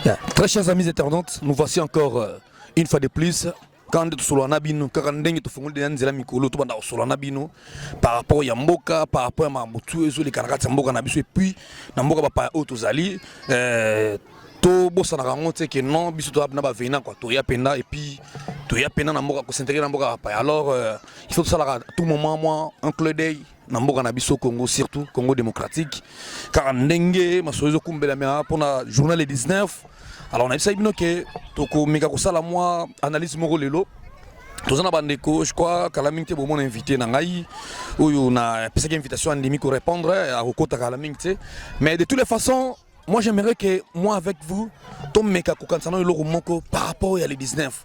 Yeah. Très chers amis internautes, nous voici encore une fois de plus. Quand tu solo nabino, quand ndenge tu fungul de nzela mikolo tu banda solo nabino par rapport ya mboka, par rapport à mamutu ezo les karakati mboka na biso et puis na mboka ba pa otozali to bossa na rangote que non biso to na ba vena quoi to ya penda et puis to ya penda na mboka ko s'intégrer na mboka pa. Alors il faut tout ça à tout moment moi un clin d'œil na mboka na biso Congo, surtout Congo démocratique car ndenge masozo kumbela mea pour la journée le 19. Alors on a essayé que toko meka ko sala moi analyse moko lelo tozana bandeko je crois kalamingte bon mon invité na ngai oyo na pesa invitation andemi ko répondre à kokota kalamingte mais de toutes les façons moi j'aimerais que moi avec vous tom meka ko kansana lelo moko par rapport à les 19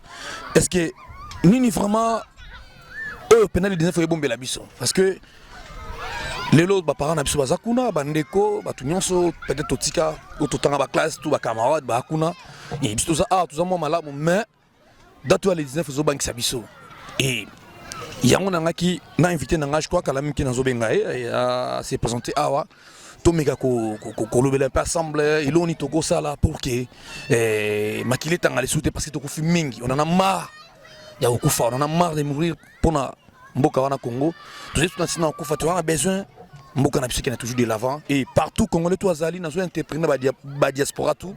est-ce que nini vraiment penal le 19 bon bela biso parce que lelo ba parents na biso bazakuna bandeko batu nyonso peut-être totika ototanga ba classe tout ba camarade ba kuna et biso ça ah tout ça moi malamu mais date les 19 zo bank sabiso et yango nangaki na invité nanga je crois kala miki nazo benga et s'est présenté awa to mega ko lobela pas ensemble iloni toko sala pour que makile tanga les souter parce que toko mingi on en a marre ya okufa on en a marre de mourir pour na mboka wana Congo tout ça on okufa tu as besoin mboka na biso qui est toujours de l'avant et partout congolais to azali nazo interpréter ba diaspora tout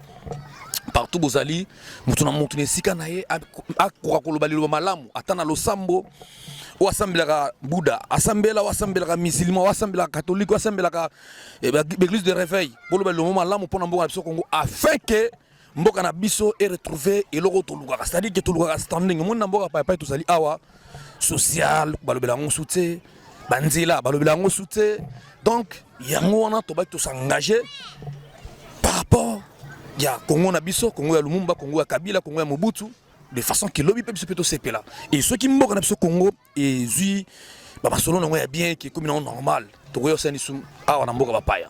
partout bozali mutuna mutune sika naye akora koloba lelo malamu atana losambo o assemblera Bouddha assemblera o assemblera musulman o assemblera catholique o assemblera l'église de réveil boloba lelo malamu pona mboka na biso Congo afin que mboka na biso et retrouver eloko toluka c'est-à-dire que toluka standing mon mboka pa to sali awa social balobela ngo soutien banzela balobela ngo soutien donc yango wana to ba to s'engager par rapport ya Congo na biso Congo ya Lumumba Congo ya Kabila Congo ya Mobutu de façon que lobby peut plutôt c'est là et ceux qui mboka na biso Congo et zui ba masolo ngo ya bien qui est comme normal to yo seni sum awa na mboka ba paya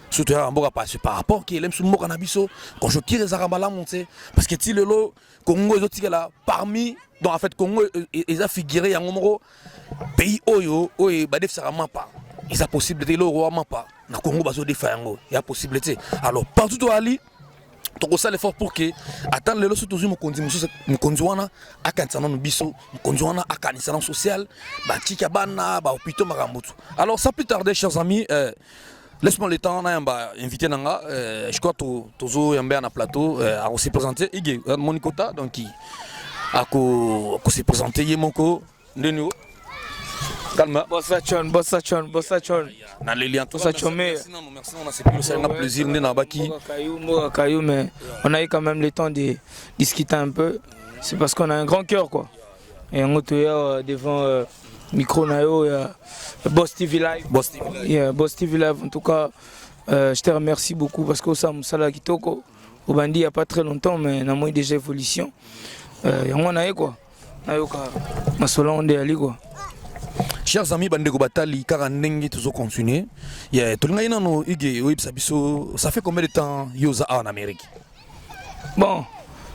surtout ya mboka pa par rapport qui l'aime sum mboka na biso quand je tire za rabala monter parce que ti lelo Congo ezotika là parmi donc en fait Congo ils a figuré ya ngomoro pays oyo ba def sarama pas ils a possibilité le roi pas na Congo bazo defa yango il y a possibilité alors partout to ali to ça l'effort pour que attendre le loso toujours mon kondiwana akansana no biso mon kondiwana akanisana social ba tika bana ba hôpitaux marambutu alors sans plus tarder chers amis laisse-moi le temps na yamba invité nanga je crois tozo yamba na plateau à se présenter ige monikota donc ako se présenter yemoko ndenu calme bossa chon na leli en tout ça chomé merci on a c'est plus un plaisir na baki Kayou mais on a eu quand même le temps de discuter un peu c'est parce qu'on a un grand cœur quoi et on est devant micro nayo Boss TV Live en tout cas je te remercie beaucoup parce que ça musala kitoko au bandi il y a pas très longtemps mais on a moins déjà évolution et on a eu quoi nayoka masolo on est allé quoi. Chers amis bandeko batali kaka ndenge toujours continuer ya tolinga ina no ige websa biso ça fait combien de temps yoza en Amérique? Bon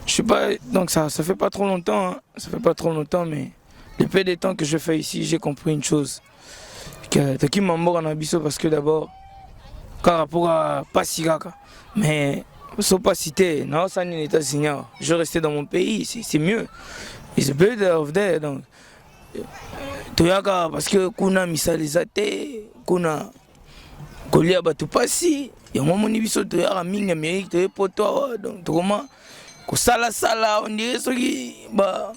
je sais pas donc ça fait pas trop longtemps hein. Ça fait pas trop longtemps mais le peu de temps que je fais ici j'ai compris une chose que qui m'embore en abisso parce que d'abord par rapport à pas si gaka mais sans pas citer non ça n'est pas signé je restais dans mon pays c'est mieux it's better of there donc toyaka parce que kuna misalizate kuna kolia batu pasi ya moni biso toyaka mingi Amérique toye poto donc to comment ko sala on dirait soki ba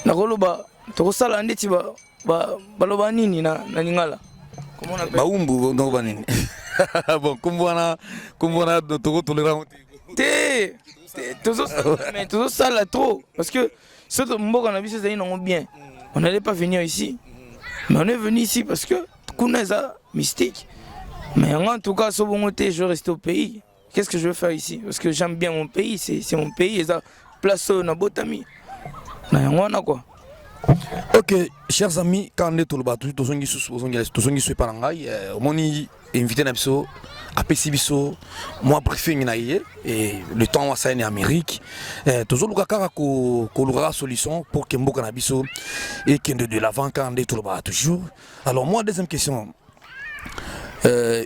nakoloba to sala ndeti ba baloba nini na lingala comment on appelle baumbu donc banini bon kumbwana to tolérant te mais tout ça là trop parce que ce mboka na biso zali non bien. On n'allait pas venir ici, mais on est venu ici parce que Kounaza mystique. Mais en tout cas, je reste au pays. Qu'est-ce que je veux faire ici? Parce que j'aime bien mon pays, c'est mon pays. Et ça place na botami. Na quoi. Ok, chers amis, quand on est tout le bas, tous les gens par angai, moni invité n'abso, apesi biso, moi briefing na et le temps va ça en Amérique, toujours le cas ko lura solution pour que mboka na biso et que de l'avant quand on est tout le bas toujours. Alors moi deuxième question,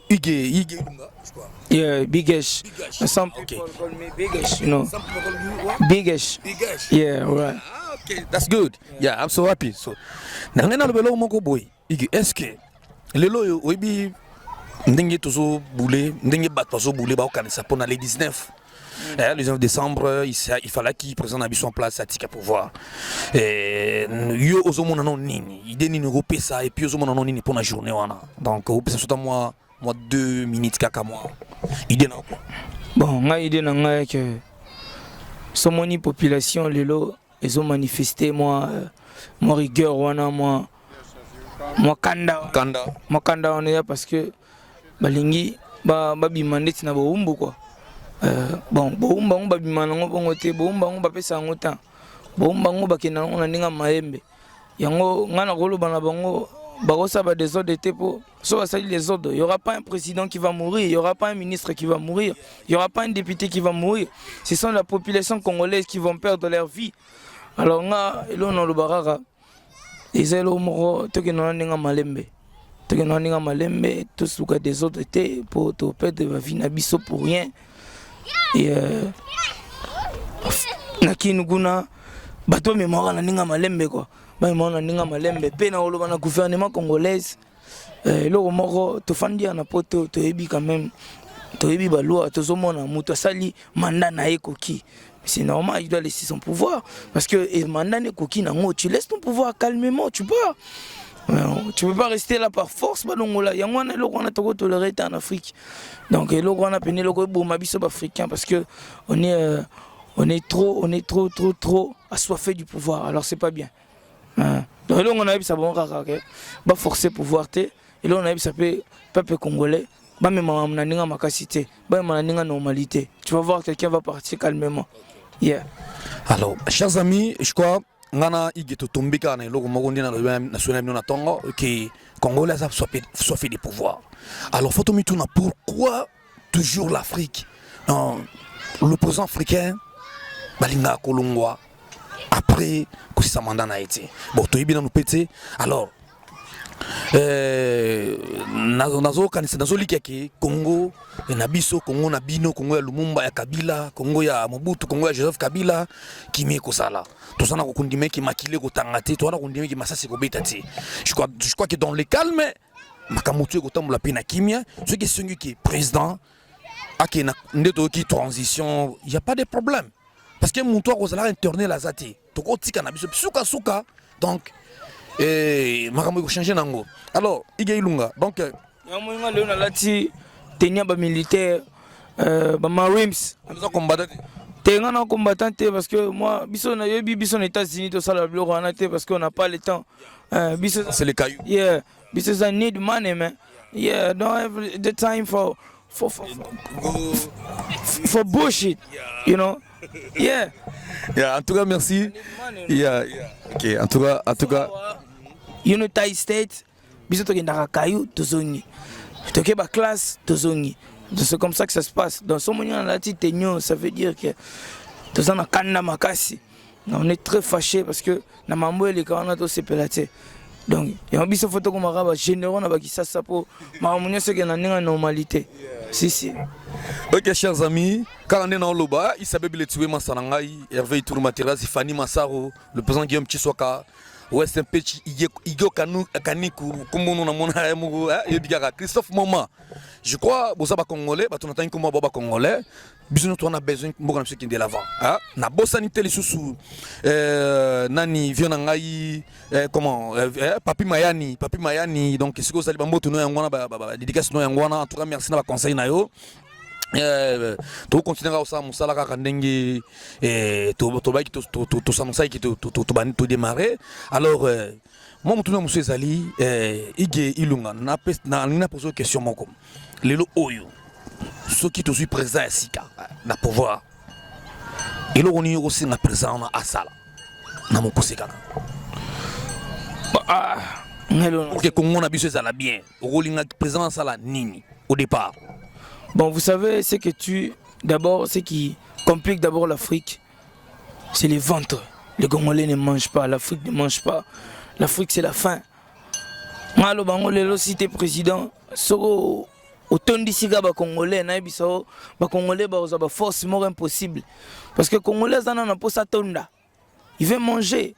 Ige Ilunga, je crois. Yeah, Bigesh. Bigesh. Some Okay. people call me Bigesh, you know. Some people call you what? Bigesh. Bigesh. Yeah, right. Ah, okay, that's good. Yeah, I'm so happy. So, nangena lobelo moko boy. Ige, est-ce que lelo yo obi ndenge tozo boulé, ndenge bat tozo boulé ba okanisa pona les 19. Le 19 décembre, il fallait qu'il présente un en place à Tika pouvoir. Yo ozomona non nini, idée ni repé ça et puis ozomona non nini pour la journée wana. Donc au plus surtout moi 2 minutes kaka moi. Idée non quoi. Bon, nga idée na nga que somoni population lelo ils ont manifesté moi rigueur wana moi kanda on est parce que balingi ba bimande tina bo umbu quoi. Bon boumba on babimana ngo bongo te boumba on bapesa ngo temps boumba ngo bakena ngo na ninga maembe yango ngana kolo bana bango bakosa ba désordre te po so basali les ordres. Il y aura pas un président qui va mourir, il y aura pas un ministre qui va mourir, il y aura pas un député qui va mourir. Ce sont la population congolaise qui vont perdre leur vie. Alors nga elo no lubaraka ezelo moko to ke no ninga malembe to ke no ninga malembe to suka désordre te pour to perdre la vie na biso pour rien. Et nakinuguna bato mémoire na ninga malembe quoi ba mémoire na ninga malembe pe na oloba na gouvernement congolaise loko moko to fandi na poto to ebi quand même to ebi ba loi to zomona muto sali mandat na ekoki. C'est normal, il doit laisser son pouvoir parce que mandat na ekoki nango tu laisses ton pouvoir calmement, tu peux. Tu peux pas rester là par force, balongola. Yangwana loko na toko tolérer en Afrique. Donc loko na peine loko boma biso africain parce que on est trop assoiffé du pouvoir. Alors c'est pas bien. Donc là on a eu ça bon kaka ba forcer pouvoir té et là on a eu ça peuple congolais ba même na ninga makasité, ba même na ninga normalité. Tu vas voir quelqu'un va partir calmement. Yeah. Alors, chers amis, je crois ngana igeto tombika na loko moko ndina na national na tongo que congolais a soit fait des pouvoirs. Alors faut tomber tout pourquoi toujours l'Afrique, le président africain balinga kolongwa après que ça mandat na été. Bon to ibina nous pété. Alors nazo kanisa nazo likeke Congo na biso Congo na bino Congo ya Lumumba ya Kabila Congo ya Mobutu Congo ya Joseph Kabila kimi kosala tosana ko kundime ki makile ko tangate to na kundime ki masasi ko betati. Je crois que dans le calme makamutu ko tambola pina kimia ce qui est qui président akena ndeto ki transition il y a pas de problème parce que mon toit ko interner la zati to ko tika na biso suka donc makambo ko changer nango. Alors Ige Ilunga donc yamoinga leo na lati tenia ba militaire ba marines nous a combattu tenga na combattant parce que moi biso na yebi biso na États-Unis to sala bloko na te parce qu'on n'a pas le temps biso c'est les cailloux. Yeah, because I need money man. Yeah, don't have the time for bullshit, you know. Yeah. Yeah, en tout cas merci. Yeah. OK, en tout cas United States biso to kendaka kayu tozongi to ke ba classe tozongi. C'est comme ça que ça se passe dans son moyen la tension. Ça veut dire que tozana kanda makasi on est très fâché parce que na mambo ele kana to sepelate. Donc il y a biso photo comme araba généraux na bakisa ça pour mamunyo ce que na ninga normalité. Si. OK chers amis, quand on est dans loba, il s'appelle Biletuwe Masanangai, Hervé Tourou Materazzi, Fanny Massaro, le président Guillaume Tshisoka, West Mpechi, Igo Kaniku, Kumbono Namona Mourou, Christophe Moma. Je crois que les Congolais, on attend comme les Congolais, on a besoin de ceux qui sont de l'avant. Na bosanité les sous nani Vionangai, comment Papi Mayani, donc c'est que ça libambo tout nous yangwana dédicace nous yangwana. En tout cas merci na conseil na yo. To continuera aussi musala kaka ndenge to baki to samusa ki to bani to démarrer. Alors moi mutuna muso ezali Ige Ilunga na poser question moko lelo oyo ceux qui sont présents ici na pouvoir et là on est aussi na présent na asala na mokose kaka OK Congo na biso ezala bien rolinga présent asala nini au départ. Bon, vous savez, ce qui complique d'abord l'Afrique, c'est les ventres. Les Congolais ne mangent pas, l'Afrique ne mange pas. L'Afrique, c'est la faim. Ngalo bango lelo cité président soko autant d'ici ba congolais na biso ba congolais ba oza ba force mort impossible parce que congolais zana na posa tonda. Il veut manger.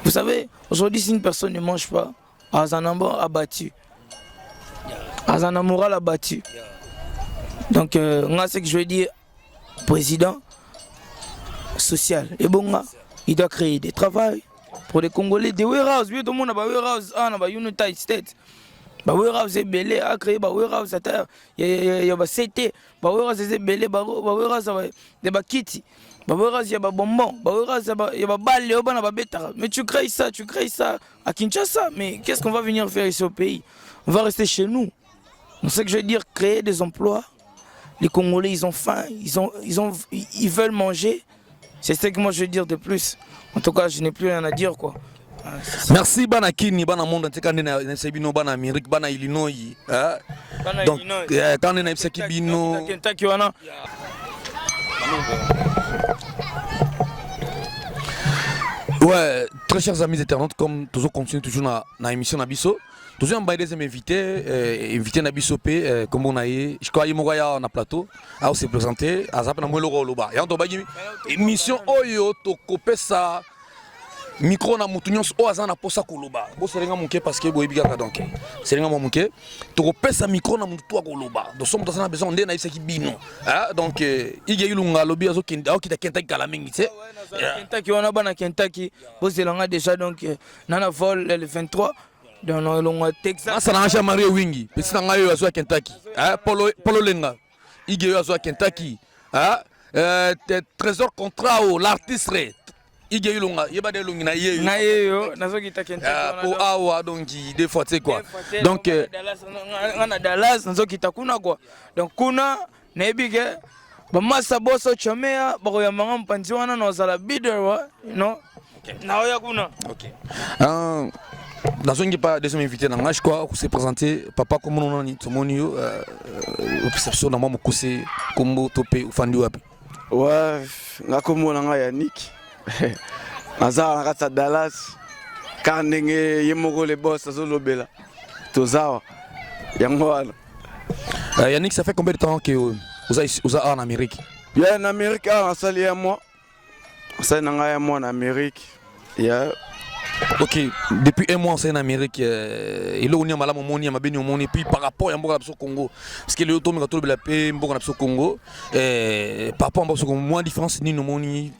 Vous savez, aujourd'hui si une personne ne mange pas, Azanamba abattu. Azana moral abattu. Donc moi ce que je veux dire président social et bon il doit créer des travail pour les Congolais, des warehouses, tout le monde a des warehouses, on a United States. Des warehouses belé a créé des warehouses à terre, il y a des CT, des warehouses belé, des warehouses des bakiti, des warehouses il y a des bonbons, des warehouses il y a des balles, des bêta. Mais tu crées ça à Kinshasa, mais qu'est-ce qu'on va venir faire ici au pays? On va rester chez nous. Donc ce que je veux dire, créer des emplois. Les Congolais ils ont faim, ils veulent manger. C'est ce que moi je veux dire de plus. En tout cas, je n'ai plus rien à dire quoi. Merci bana Kini, bana monde nteka na sebino bana Amérique, bana Illinois. Donc quand on a psaki bino Kentucky wana. Ouais, très chers amis internautes, comme toujours continue toujours na émission Nabiso. Toujours un des invités Nabiso P comme on a eu, je crois Yimoya na plateau, a se présenter, a zap na mwelo loba. Ya to bagi émission oyo to kopesa micro na mutunyos o azana posa koloba. Bo serenga munke parce que boyebi kaka donc. Serenga munke to kopesa micro na mutu to koloba. Donc somme tozana besoin ndé na isaki bino. Ah donc ige ilunga lobi azo kinda o kita Kentucky kala mingi tu sais. Kentucky wana bana Kentucky, bo selanga déjà donc nana vol le 23 dans le Texas. Asa na acha Mario Wingi, petit na ngayo azo Kentucky. Ah Polo Lenga. Ige azo Kentucky. Ah trésor contrat au l'artiste Ige ilunga yeba de lungi na yeyo. Na yeyo nazo kita Kentucky. Pour awa donc des fois c'est quoi. Donc on Dallas nazo kita kuna quoi. Donc kuna nebige ba masa boso chomea ba ya manga mpanzi wana na zala bidder wa you know. Na oya kuna. OK. Nazongi pas deuxième invité na ngash quoi se présenter papa comme on nani tomoni yo perception na mama kuse kombo topé ufandi wapi. Ouais, ngakomo na nga Yannick. Naza na kata Dallas. Kandenge yemoko le boss azolobela. Tozawa. Yango wana. Yannick, ça fait combien de temps que vous êtes en Amérique? Yeah, en Amérique, on sali à moi. Ça n'a moi en Amérique. Yeah. Ok, depuis un mois c'est en Amérique. Et là on est à Malamu Moni, à Mabeni Moni. Puis par rapport à Mboka Congo, parce que le automne quand on a appelé Mboka Congo, par rapport à Mboka Congo, moins différence ni no Moni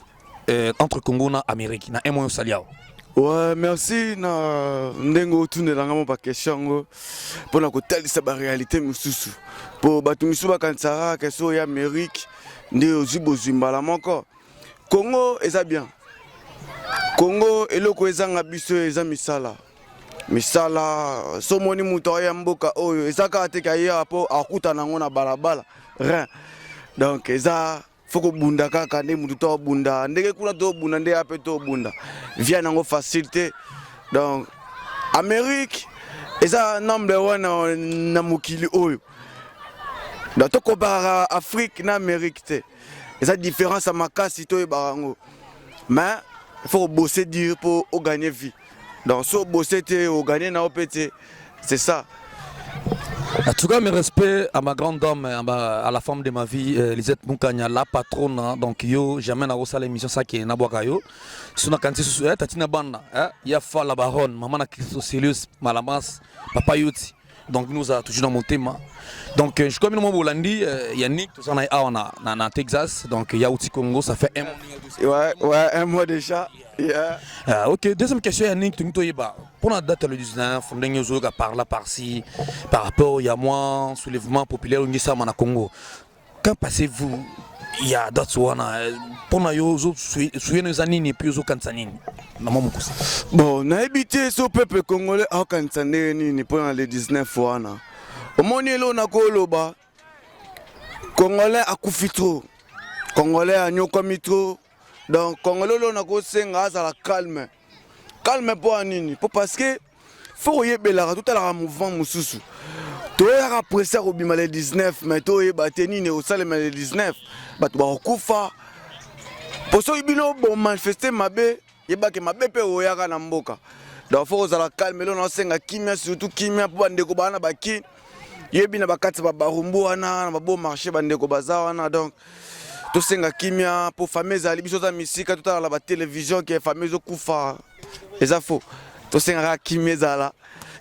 entre Congo et Amérique. Na un mois au Saliao. Ouais, merci na ndengo tune la ngamo pa question pour na ko talisa ba réalité mususu. Pour batu misuba kansara que so ya Amérique ndi ozibo zimbala moko. Congo eza bien. Congo eloko ezanga biso eza misala. Misala so moni muto ya mboka oyo ezaka te ka ya po akuta nango na balabala. Rien. Donc eza foko bunda kaka nde mutu to bunda ndenge kuna to bunda nde ape to bunda via nango facilité. Donc Amérique eza number 1 na mokili oyo. Donc to compara Afrique na Amérique te eza différence à makasi to barango. Mais il faut bosser dur pour gagner vie. Donc so bosser te au gagner na opete, c'est ça. En tout cas, mes respects à ma grande dame, à la femme de ma vie, Lisette Moukanya, la patronne. Donc, yo, jamais n'a reçu l'émission ça qui est Naboaka yo. Si on a canté sur Tatina Banda, il y a fa la baronne, maman a Christo Celius, Malamas, papa Yoti. Donc, nous a toujours dans mon thème. Donc, je connais mon Bolandi, Yannick, tout ça on a na Texas. Donc, il y a Outi Congo, ça fait un mois. Ouais, un mois déjà. Yeah. Ok, deuxième question, Yannick, pour la date le 19, on a parlé par-ci, par rapport au Yamouan, soulèvement populaire au Congo. Quand passez-vous, il y a d'autres pour nous, souvenez nos années, puis aux Kansanini. Bon, on a habité ce peuple congolais à Kansanini pendant les 19 fois. Au monde où on a Koloba, Congolais à Koufitro, Congolais à Nyokomitro. Donc, Congolais, on a la calme. Calme pour Anini. Parce que, faut y avoir tout à l'heure mouvement Moussoussou. Tu as apprécié au bima les 19, mais tu as battu au salé les 19. Tu as koufa. Pour ceux qui ont manifesté, il y a que ma bébé au yaga namboka. donc faut ozala calme lelo na senga kimia surtout kimia pour bandeko bana baki yebi na bakati ba barumbu wana na babo marché bandeko baza wana donc to senga kimia pour famille za libiso za misika tout à la télévision qui est famille zo kufa eza faux to senga kimia za la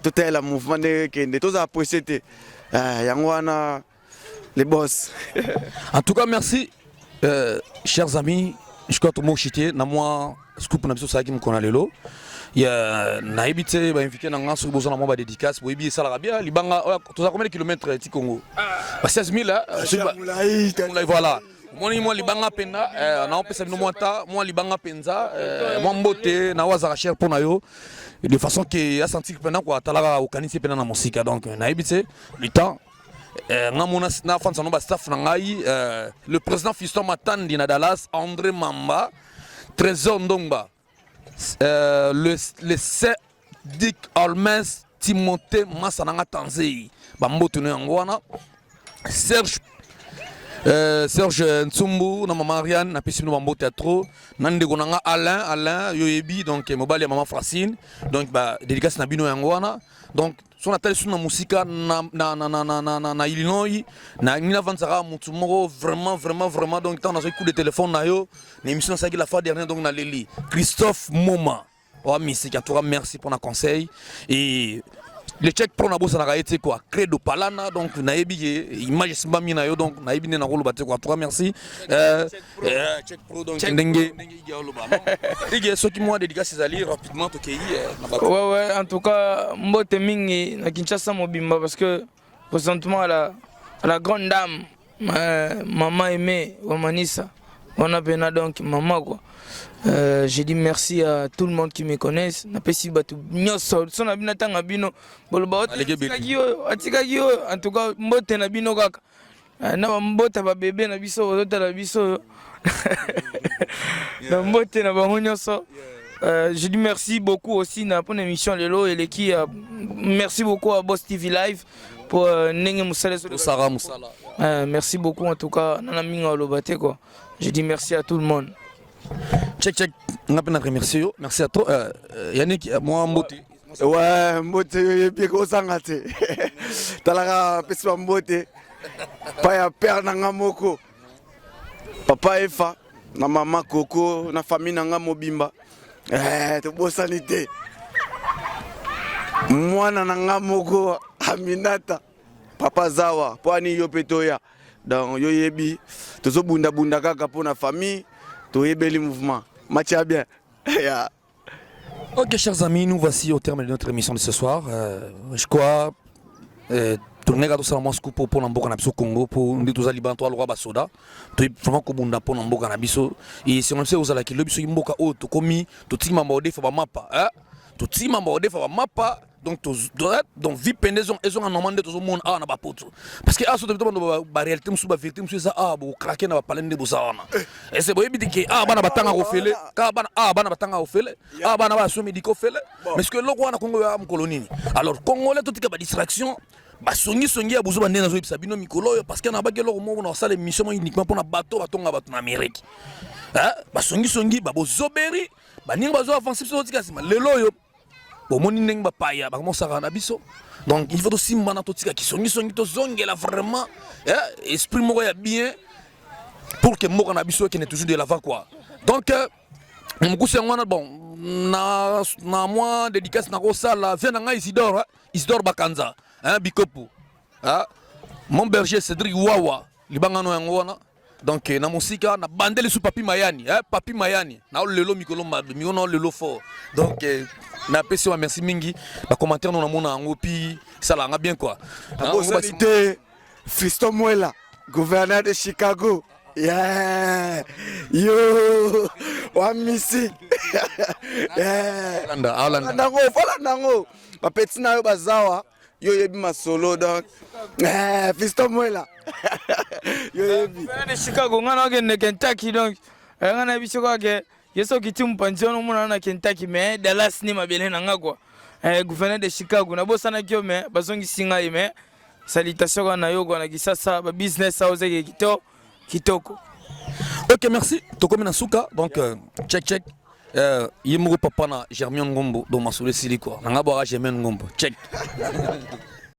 tout à la mouvement de kende to za apprécier te yango wana les boss. En tout cas, merci, chers amis. Je crois que tout le monde na moi scoop na biso saki mkona lelo. Ya na ibite ba invité na ngaso bozo na moi ba dédicace bo ibi sala rabia libanga tu as combien de kilomètres ti Congo? 16000 là. Voilà. Moi libanga penda na opesa bino mwata moi libanga penza moi mbote na waza cher pour na yo de façon que a senti que pendant quoi talaka okanisi pena na musika donc na ibite le temps le président Fiston Matandi na Dallas, André Mamba, Trésor Ndongba, le Dick Olmes, Timothée Massananga Tanzei, Bamboto Ngwana, Serge Ntsumbu, na Marianne, na Pessimo Bambo Théâtre, Nandegonanga Alain, Yoyebi, donc Mobali Maman Francine, donc dédicace Nabino Ngwana, donc son atelier sur la musique na Illinois na nina vanzara mutu moko vraiment donc tant dans un coup de téléphone na yo na émission ça qui la fois dernière donc na Leli Christophe Moma wa musique à toi merci pour le conseil et le check pour na bossa na été quoi credo palana donc na ebi image simba mina yo donc na ebi na rolo batte quoi toi merci check pro donc ndenge dialo ba dige so ki moi dédicace Césali rapidement to kei ouais en tout cas mbote mingi na Kinshasa mobimba parce que présentement à la grande dame maman aimée Wamanisa on a bien donc maman quoi. J'ai dit merci à tout le monde qui me connaissent. Na pesi batu nyoso sona bina tanga bino boloba en tout cas mbote na bino kaka na mbote ba bébé na biso ozota na biso na mbote na bango nyoso. J'ai dit merci beaucoup aussi na pour l'émission lelo et l'équipe merci beaucoup à Boss TV Live pour Nenge Moussala Sarah Moussala. Merci beaucoup en tout cas nana minga lobate quoi. J'ai dit merci à tout le monde. Check. On a bien remercié. Merci à toi. Yannick, moi, Mbote. Ouais, Mbote, il bien qu'on s'engage. Talaka, pesa Mbote. Paya père nanga moko. Papa Efa, na maman Coco, na famille nanga mobimba. Tu beau sanité. Moi nanga moko Aminata. Papa Zawa, poani yo petoya. Donc yo yebi, tozo bunda kaka pour la famille. Le mouvement. Mathieu bien. Ok, chers amis, nous voici au terme de notre émission de ce soir. Je crois tourner à tout ça pour l'ambo cannabis au Congo pour nous tous Liban toi le roi Basoda. Tu vraiment ko bunda pour l'ambo cannabis et si on sait aux ala ki lobi so imboka o to komi to tima mbode fa ba mapa hein to tima mbode fa ba mapa donc vie pendaison ils ont en demandé tout le monde na ba poto parce que aso de ba réalité musu ba vérité musu ça bo craquer na ba palende bo sawana et c'est boyebi que bana batanga ko fele ka bana batanga ko fele bana ba so médico fele mais ce que loko wana Congo ya mkolonini alors congolais tout ka ba distraction basongi ya buzo bande na zo ibisa bino mikolo parce que na ba keloko mo na sala émission uniquement pour na bato batonga bato na Amérique hein basongi ba bozoberi baninga bazo avancer so tika sima lelo yo bon moni ndenge ba paya ba mosaka na biso donc il faut aussi mana to tika kisongi to zongela vraiment esprit moko ya bien pour que moko na biso qui n'est toujours de l'avant quoi donc mon c'est ngwana bon na moi dédicace na ko sala vient na Isidore Bakanza hein bikopu mon berger Cédric Wawa libangano yango wana donc na musika na bandeli sous papi mayani na lelo mikolo mabe miono lelo fort donc na pesi wa merci mingi ba commentaire non na mona yango pi sala nga bien quoi Saluté Fiston Muela gouverneur de Chicago. Yeah, yo, wa musique. Yeah, Nango, ma petit na yo bazawa, yo yebi ma solo donc. Fiston Muela. Yo yebi. De Chicago, ngana ke Kentucky donc. Ngana biso ko ke yeso ki timu panziono mona na Kentucky mais Dallas ni mabele nanga quoi. Gouverneur de Chicago na bosana kyo mais bazongi singa mais salutation na yo na kisasa ba business ça kitoko. Ok, merci. Tokomi Nasuka, donc check. Ye moko papa na Germain Ngombo do masole sili quoi. Nanga boka Germain Ngombo. Check.